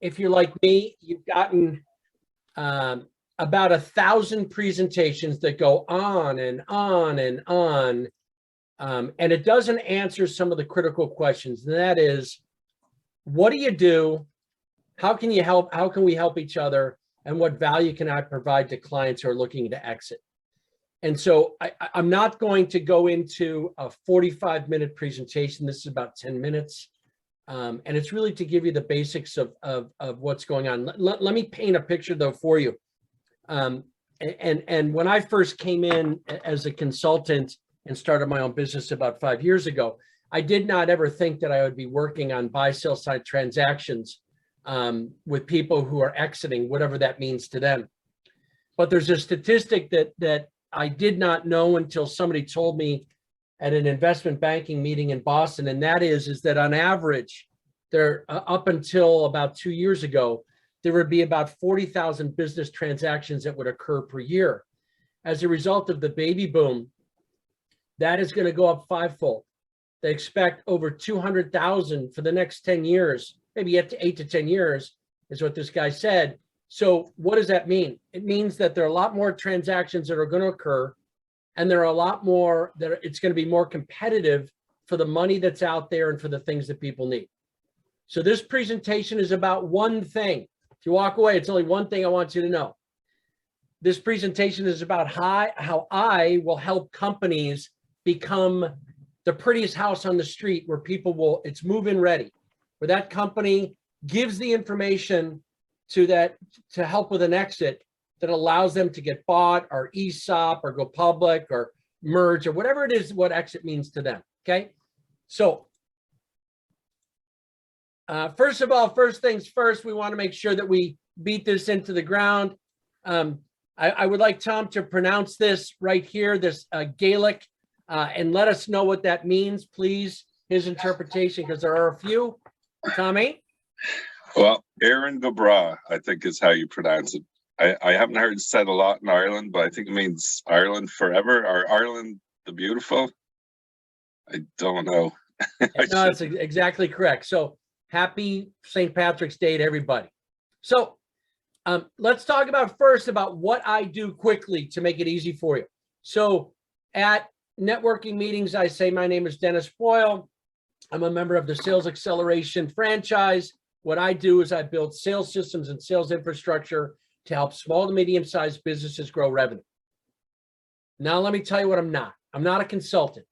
if you're like me, you've gotten about 1,000 presentations that go on and on and on. And it doesn't answer some of the critical questions. And that is, what do you do? How can you help? How can we help each other? And what value can I provide to clients who are looking to exit? And so I'm not going to go into a 45-minute presentation. This is about 10 minutes. And it's really to give you the basics of what's going on. Let me paint a picture, though, for you. And when I first came in as a consultant and started my own business about 5 years ago, I did not ever think that I would be working on buy-sell side transactions with people who are exiting, whatever that means to them. But there's a statistic that I did not know until somebody told me at an investment banking meeting in Boston, and that is that on average, there up until about 2 years ago, there would be about 40,000 business transactions that would occur per year. As a result of the baby boom, that is going to go up fivefold. They expect over 200,000 for the next 10 years, maybe up to 8 to 10 years, is what this guy said. So what does that mean? It means that there are a lot more transactions that are going to occur, and there are a lot more that it's going to be more competitive for the money that's out there and for the things that people need. So this presentation is about one thing. If you walk away, it's only one thing I want you to know. This presentation is about how I will help companies become the prettiest house on the street, where people will, it's move-in ready, where that company gives the information to help with an exit that allows them to get bought or ESOP or go public or merge or whatever it is, what exit means to them. Okay. So first of all, first things first, we want to make sure that we beat this into the ground. I would like Tom to pronounce this right here, this Gaelic, and let us know what that means, please, his interpretation, because there are a few. Tommy? Well, Aaron Gobra, I think is how you pronounce it. I haven't heard it said a lot in Ireland, but I think it means Ireland forever, or Ireland the beautiful. I don't know. No, that's exactly correct. So happy St. Patrick's Day to everybody. So let's talk first about what I do quickly to make it easy for you. So at networking meetings, I say, my name is Dennis Boyle. I'm a member of the Sales Acceleration franchise. What I do is I build sales systems and sales infrastructure to help small to medium-sized businesses grow revenue. Now, let me tell you what I'm not. I'm not a consultant.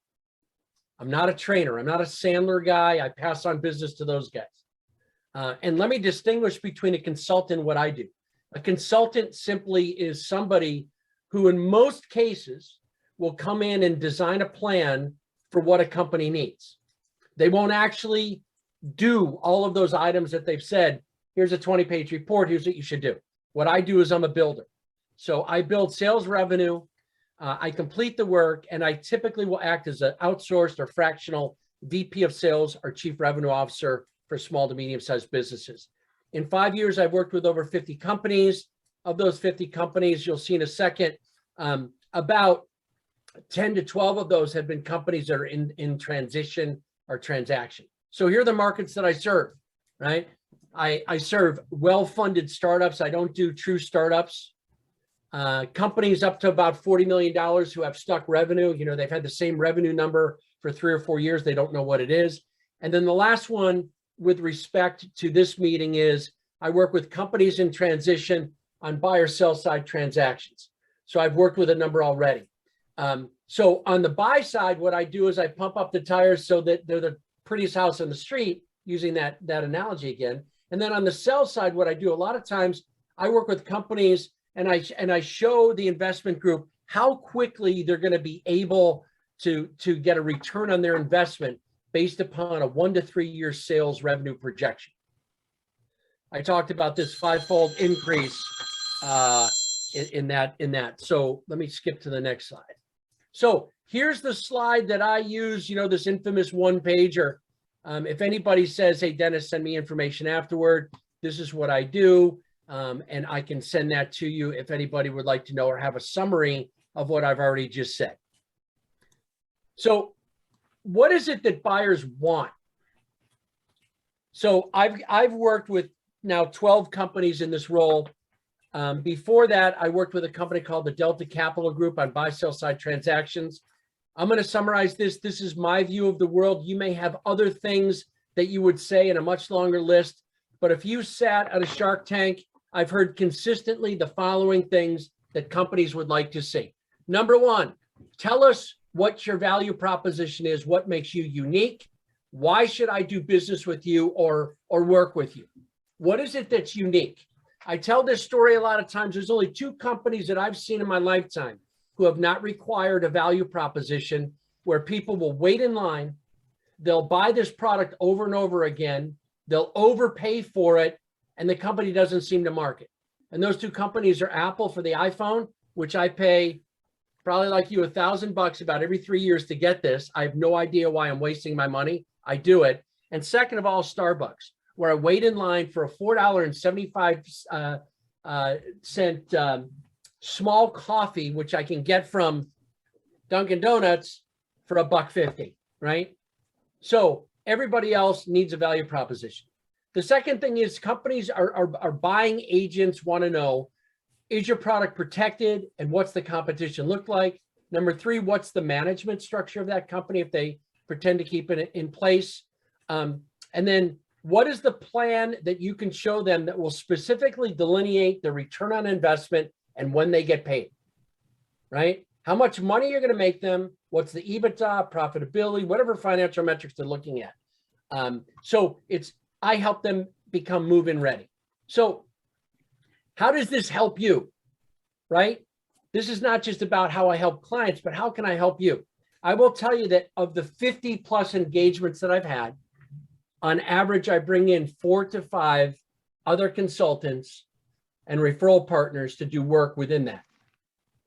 I'm not a trainer. I'm not a Sandler guy. I pass on business to those guys. And let me distinguish between a consultant and what I do. A consultant simply is somebody who, in most cases, will come in and design a plan for what a company needs. They won't actually do all of those items that they've said, here's a 20-page report, here's what you should do. What I do is I'm a builder. So I build sales revenue, I complete the work, and I typically will act as an outsourced or fractional VP of Sales or Chief Revenue Officer for small to medium-sized businesses. In 5 years, I've worked with over 50 companies. Of those 50 companies, you'll see in a second, about 10 to 12 of those have been companies that are in transition or transaction. So here are the markets that I serve, right? I serve well-funded startups. I don't do true startups. Companies up to about $40 million who have stuck revenue. You know, they've had the same revenue number for 3 or 4 years. They don't know what it is. And then the last one with respect to this meeting is I work with companies in transition on buy or sell side transactions. So I've worked with a number already. So on the buy side, what I do is I pump up the tires so that they're the prettiest house on the street, using that analogy again. And then on the sell side, what I do a lot of times, I work with companies and I show the investment group how quickly they're going to be able to get a return on their investment based upon a 1 to 3 year sales revenue projection. I talked about this fivefold increase in that. So let me skip to the next slide. So here's the slide that I use, you know, this infamous one pager. If anybody says, hey, Dennis, send me information afterward, this is what I do. And I can send that to you if anybody would like to know or have a summary of what I've already just said. So what is it that buyers want? So I've worked with now 12 companies in this role. Before that, I worked with a company called the Delta Capital Group on buy-sell side transactions. I'm going to summarize this. This is my view of the world. You may have other things that you would say in a much longer list, but if you sat at a Shark Tank, I've heard consistently the following things that companies would like to see. Number one, tell us what your value proposition is, what makes you unique. Why should I do business with you or work with you? What is it that's unique? I tell this story a lot of times. There's only 2 companies that I've seen in my lifetime who have not required a value proposition where people will wait in line. They'll buy this product over and over again. They'll overpay for it, and the company doesn't seem to market. And those 2 companies are Apple for the iPhone, which I pay probably like you $1,000 about every 3 years to get this. I have no idea why I'm wasting my money. I do it. And second of all, Starbucks, where I wait in line for a $4.75 small coffee, which I can get from Dunkin' Donuts for $1.50, right? So everybody else needs a value proposition. The second thing is companies are buying agents want to know, is your product protected and what's the competition look like? Number 3, what's the management structure of that company if they pretend to keep it in place? And then what is the plan that you can show them that will specifically delineate the return on investment and when they get paid, right? How much money you're going to make them, what's the EBITDA, profitability, whatever financial metrics they're looking at. So I help them become move-in ready. So how does this help you, right? This is not just about how I help clients, but how can I help you? I will tell you that of the 50 plus engagements that I've had, on average, I bring in 4 to 5 other consultants and referral partners to do work within that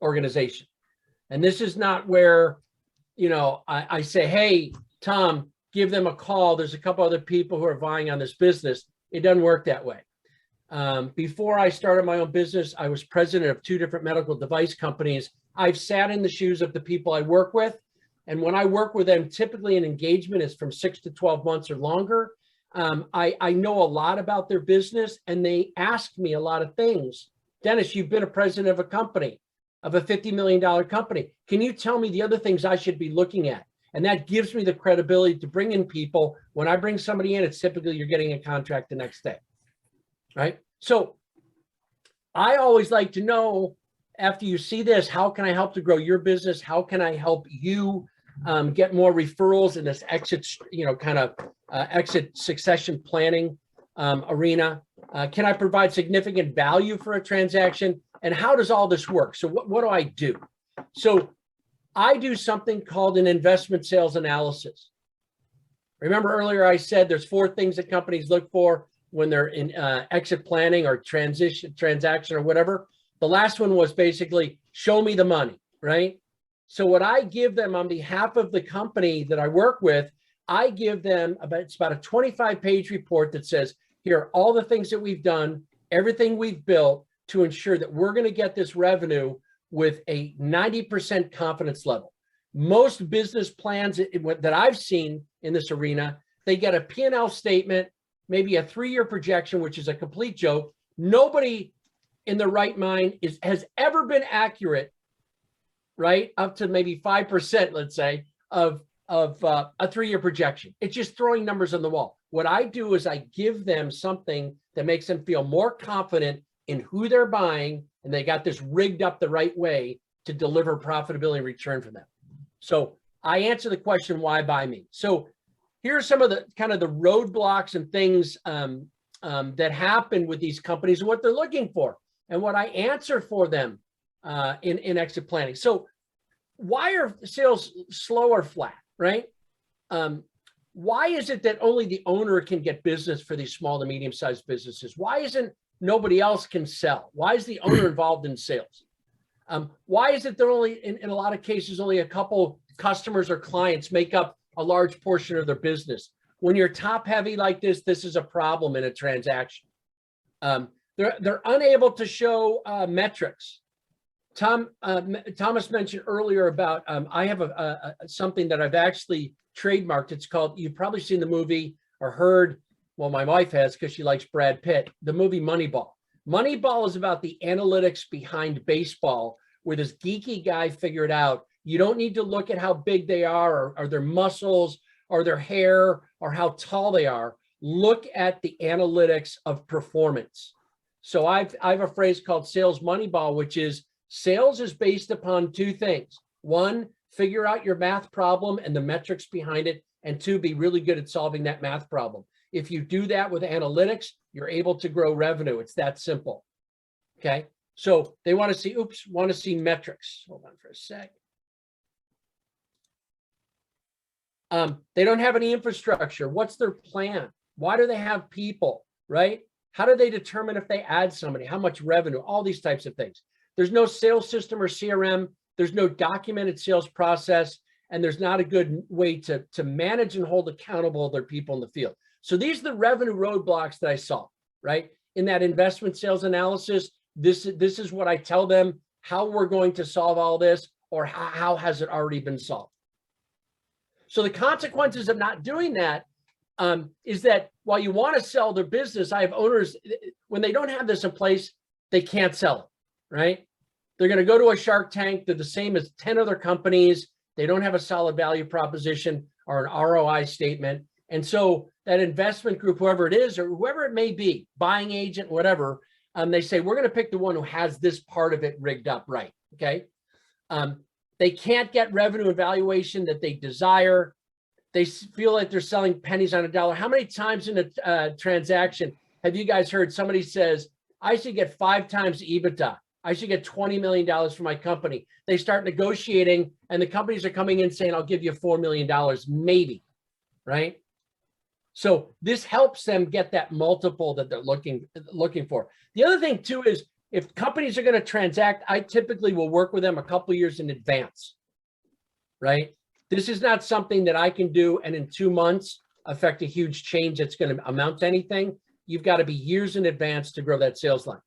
organization. And this is not where, I say, hey, Tom, give them a call. There's a couple other people who are vying on this business. It doesn't work that way. Before I started my own business, I was president of 2 different medical device companies. I've sat in the shoes of the people I work with. And when I work with them, typically an engagement is from 6 to 12 months or longer. I know a lot about their business, and they ask me a lot of things. Dennis, you've been a president of a company, of a $50 million company. Can you tell me the other things I should be looking at? And that gives me the credibility to bring in people. When I bring somebody in, it's typically you're getting a contract the next day, right? So I always like to know, after you see this, how can I help to grow your business? How can I help you get more referrals in this exit, exit succession planning arena? Can I provide significant value for a transaction? And how does all this work? So what do I do? So I do something called an investment sales analysis. Remember earlier I said there's 4 things that companies look for when they're in exit planning or transaction or whatever. The last one was basically show me the money, right? So what I give them on behalf of the company that I work with, I give them it's about a 25-page report that says, here are all the things that we've done, everything we've built to ensure that we're going to get this revenue with a 90% confidence level. Most business plans that I've seen in this arena, they get a P&L statement, maybe a 3-year projection, which is a complete joke. Nobody in their right mind has ever been accurate, right? Up to maybe 5%, let's say, of a 3-year projection. It's just throwing numbers on the wall. What I do is I give them something that makes them feel more confident in who they're buying, and they got this rigged up the right way to deliver profitability and return for them. So I answer the question, why buy me? So here are some of the kind of the roadblocks and things that happen with these companies and what they're looking for and what I answer for them in exit planning. So why are sales slow or flat, right? Why is it that only the owner can get business for these small to medium-sized businesses? Why isn't nobody else can sell? Why is the owner involved in sales? Why is it that only, in a lot of cases, only a couple customers or clients make up a large portion of their business? When you're top heavy like this is a problem in a transaction. They're unable to show metrics. Thomas mentioned earlier about, I have something that I've actually trademarked. It's called, you've probably seen the movie or heard Well, my wife has because she likes Brad Pitt, the movie Moneyball. Moneyball is about the analytics behind baseball, where this geeky guy figured out you don't need to look at how big they are or their muscles or their hair or how tall they are. Look at the analytics of performance. So I have a phrase called Sales Moneyball, which is sales is based upon two things. One, figure out your math problem and the metrics behind it. And two, be really good at solving that math problem. If you do that with analytics, you're able to grow revenue. It's that simple. Okay. So they want to see, metrics. Hold on for a sec. They don't have any infrastructure. What's their plan? Why do they have people, right? How do they determine if they add somebody, how much revenue, all these types of things. There's no sales system or CRM. There's no documented sales process, and there's not a good way to manage and hold accountable their people in the field. So these are the revenue roadblocks that I saw, right? In that investment sales analysis, this is what I tell them, how we're going to solve all this, or how has it already been solved. So the consequences of not doing that is that while you want to sell their business, I have owners, when they don't have this in place, they can't sell it, right? They're going to go to a Shark Tank. They're the same as 10 other companies. They don't have a solid value proposition or an ROI statement. And so that investment group, whoever it is, or whoever it may be, buying agent, whatever, they say, we're going to pick the one who has this part of it rigged up right, okay? They can't get revenue and valuation that they desire. They feel like they're selling pennies on a dollar. How many times in a transaction have you guys heard somebody says, I should get 5 times EBITDA. I should get $20 million for my company. They start negotiating and the companies are coming in saying, I'll give you $4 million, maybe, right? So this helps them get that multiple that they're looking for. The other thing too is if companies are going to transact, I typically will work with them a couple of years in advance, right? This is not something that I can do and in 2 months affect a huge change that's going to amount to anything. You've got to be years in advance to grow that sales line.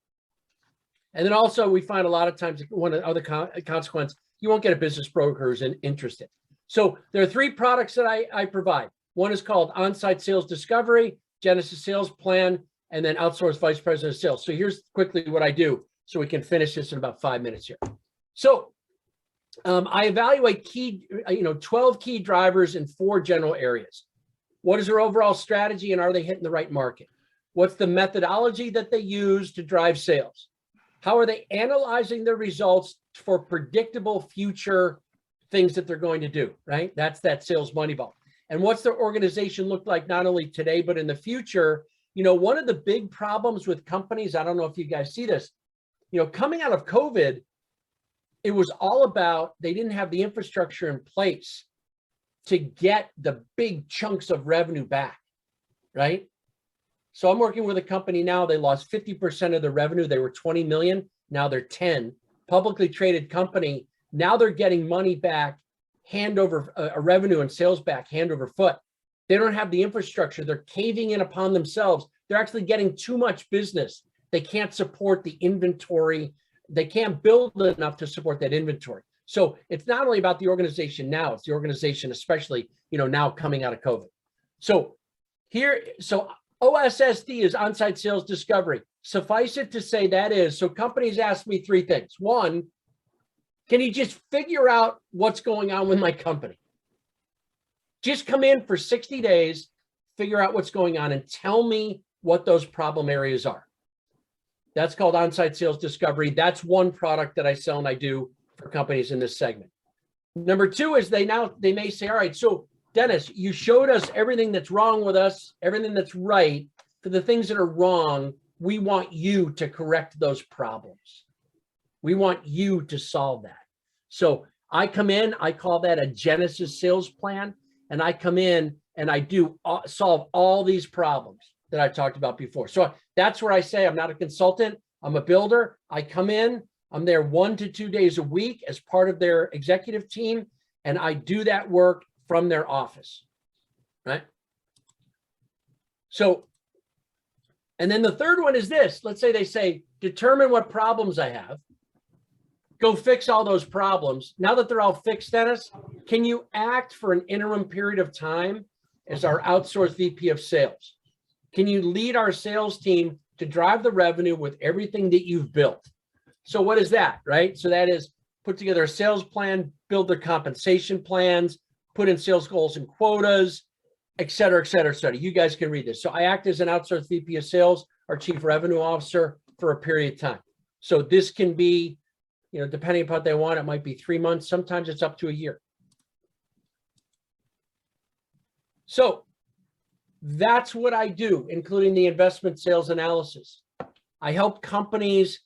And then also we find a lot of times one other consequence, you won't get a business broker who's interested. So there are 3 products that I provide. One is called On-Site Sales Discovery, Genesis Sales Plan, and then Outsourced Vice President of Sales. So here's quickly what I do so we can finish this in about 5 minutes here. So I evaluate 12 key drivers in 4 general areas. What is their overall strategy and are they hitting the right market? What's the methodology that they use to drive sales? How are they analyzing their results for predictable future things that they're going to do, right? That's that sales Moneyball. And what's their organization look like not only today, but in the future? You know, one of the big problems with companies, I don't know if you guys see this, coming out of COVID, it was all about they didn't have the infrastructure in place to get the big chunks of revenue back, right? So I'm working with a company now, they lost 50% of their revenue. They were 20 million, now they're 10. Publicly traded company, now they're getting money back, hand over revenue and sales back, hand over foot. They don't have the infrastructure. They're caving in upon themselves. They're actually getting too much business. They can't support the inventory. They can't build enough to support that inventory. So it's not only about the organization now, it's the organization, especially, now coming out of COVID. So OSSD is On-Site Sales Discovery. Suffice it to say that is, so companies ask me 3 things. 1, can you just figure out what's going on with my company? Just come in for 60 days, figure out what's going on and tell me what those problem areas are. That's called On-Site Sales Discovery. That's one product that I sell and I do for companies in this segment. Number 2 is they may say, all right, so Dennis, you showed us everything that's wrong with us, everything that's right. For the things that are wrong, we want you to correct those problems. We want you to solve that. So I come in, I call that a Genesis sales plan, and I come in and I do solve all these problems that I talked about before. So that's where I say I'm not a consultant, I'm a builder. I come in, I'm there 1 to 2 days a week as part of their executive team, and I do that work from their office, right? So, and then the third one is this. Let's say they say, determine what problems I have. Go fix all those problems. Now that they're all fixed, Dennis, can you act for an interim period of time as our outsourced VP of Sales? Can you lead our sales team to drive the revenue with everything that you've built? So what is that, right? So that is put together a sales plan, build their compensation plans, put in sales goals and quotas, et cetera, et cetera, et cetera. You guys can read this. So I act as an outsourced VP of Sales or Chief Revenue Officer for a period of time. So this can be, depending upon what they want, it might be 3 months. Sometimes it's up to a year. So that's what I do, including the investment sales analysis. I help companies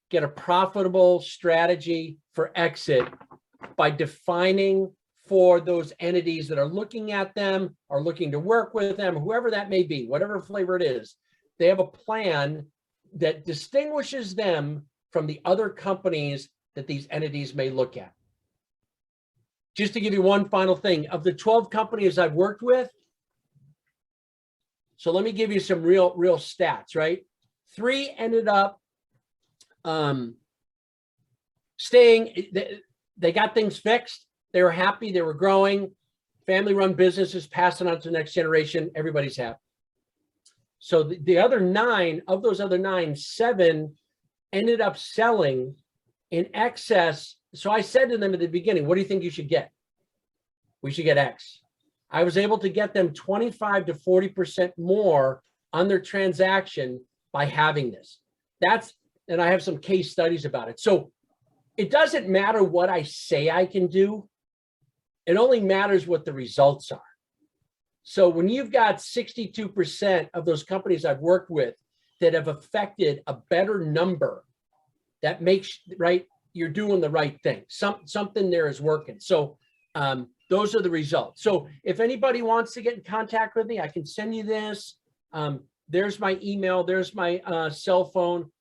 get a profitable strategy for exit by defining for those entities that are looking at them, are looking to work with them, whoever that may be, whatever flavor it is, they have a plan that distinguishes them from the other companies that these entities may look at. Just to give you one final thing, of the 12 companies I've worked with, so let me give you some real stats, right? 3 ended up staying, they got things fixed. They were happy, they were growing, family-run businesses, passing on to the next generation, everybody's happy. So the other 9, of those other 9, 7 ended up selling in excess. So I said to them at the beginning, what do you think you should get? We should get X. I was able to get them 25 to 40% more on their transaction by having this. And I have some case studies about it. So it doesn't matter what I say I can do. It only matters what the results are. So when you've got 62% of those companies I've worked with that have affected a better number, that makes, right, you're doing the right thing. Something there is working. So those are the results. So if anybody wants to get in contact with me, I can send you this. There's my email. There's my cell phone.